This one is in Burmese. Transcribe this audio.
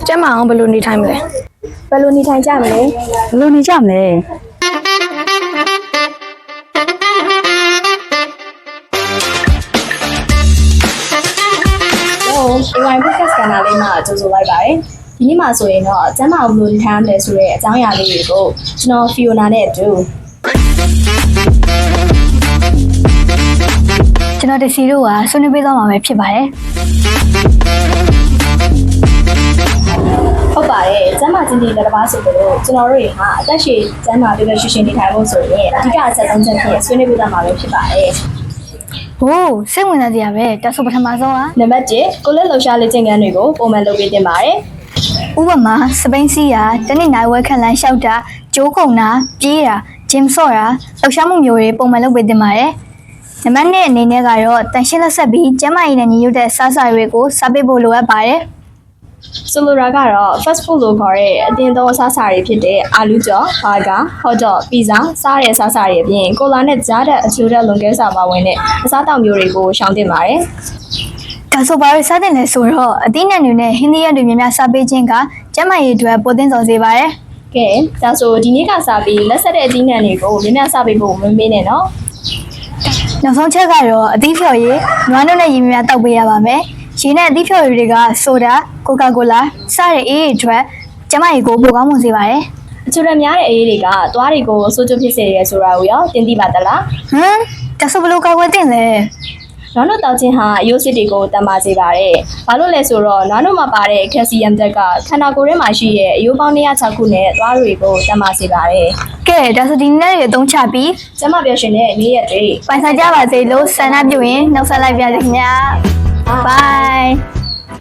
ကျမအောင်ဘယ်လိုနေထိုင်မလဲ ဘယ်လိုနေထိုင်ကြမလဲ ဘယ်လိုနေကြမလဲ AI podcast ကဏ္ဍလေးမှာကြိုဆိုလိုက်ပါတယ်ဒီနေ့မှာဆိုရင်တော့ကျမအောင်ဘယ်လိုနေထိုင်ရမလဲဆိုတဲ့အကြောင်းအရာလေးတွေကိုကျွန်တော် Fiona နဲ့အတူ ကျွန်တော်တစီတို့ကဆွေးနွေးပေးသွားမှာပဲဖြစ်ပါတယ် ဟုတ်ပါတယ်ကျမချင်းတီလက်တစ်ပါးဆိုတော့ကျွန်တော်တို့တွေဟာအသက်ရှည်ကျန်းမာပြီးတော့ရှင်းနေထိုင်ဖို့ဆိုရင်အဓိကအချက်3ချက်ဖြင့်ဆွေးနွေးပေးသွားမှာပဲဖြစ်ပါတယ် ဟိုးစိတ်ဝင်စားစရာပဲတက်ဆိုပထမဆုံးက နံပါတ်1ကိုလက်လှူရှားလေးကျင့်ခန်းတွေကိုပုံမှန်လုပ်ပေးတင်ပါတယ် ဥပမာစပိန်စီးရတနေ့နိုင်ဝဲခန့်လန်းလျှောက်တာဂျိုးခုံတာပြေးတာဂျင်ဆော့တာလှုပ်ရှားမှုမျိုးတွေပုံမှန်လုပ်ပေးတင်ပါတယ်နံပါတ်2အနေနဲ့ကတော့တန်ရှင်းလက်ဆက်ပြီးကျန်းမာရေးနဲ့ညီညွတ်တဲ့စားစာတွေကိုစားပေးဖို့လိုအပ်ပါတယ် ဆိုလိုတာကတော့ fast food လို့ခေါ်တဲ့အတင်းသောအစားအစာတွေဖြစ်တဲ့အာလူကြော်၊ဘာဂါ၊ဟော့ဒေါ့၊ပီဇာစားတဲ့အစားအစာတွေအပြင်ကိုလာနဲ့ကြားတဲ့အချိုတဲ့လွန်ကဲစာပါဝင်တဲ့အစားတောက်မျိုးတွေကိုရှောင်တင်ပါတယ် ဒါဆိုပါရစားတင်လဲဆိုတော့အသီးနှံတွေနဲ့ဟင်းသီးရက်တွေများများစားပေးခြင်းကကျန်းမာရေးအတွက်ပိုသင့်တော်စေပါတယ် ။ကဲဒါဆိုဒီနေ့ကစားပြီးလက်ဆက်တဲ့အသီးနှံတွေကိုများများစားပေးဖို့မမေးနဲ့နော် နောက်ဆုံးချက်ကတော့အသီးဖြော်ရည်နွားနို့နဲ့ရေများများတောက်ပေးရပါမယ်ရေနဲ့အသီးဖြော်ရည်တွေကဆိုဒါကိုကာကိုလာစတဲ့အေးအတွက်ကျန်းမာရေးကိုပိုကောင်းမွန်စေပါတယ် ။အချိုတဲ့များတဲ့အရေးတွေကသွားတွေကိုစိုးကျဖြစ်စေရဲဆိုတာကိုရောသင်သိပါသလား ဟမ်ဒါဆိုဘယ်လိုကာကွယ်တင်လဲ ။နွားနို့တောက်ခြင်းဟာအယိုးစစ်တွေကိုတန်ပါစေပါတယ်။ဘာလို့လဲဆိုတော့နွားနို့မှာပါတဲ့ကယ်လ်ဆီယမ်ဓာတ်ကခန္ဓာကိုယ်ထဲမှာရှိတဲ့အယိုးပေါင်း206ခုနဲ့သွားတွေကိုတန်ပါစေပါတယ်။ ကဲဒါဆိုဒီနေ့တွေအသုံးချပြီး ကျမပြောရှင်တဲ့နေ့ရက်တွေ ပိုင်ဆိုင်ကြပါစေလို့ဆန္ဒပြုရင်နောက်ဆက်လိုက်ပါရစေခင်ဗျာ Bye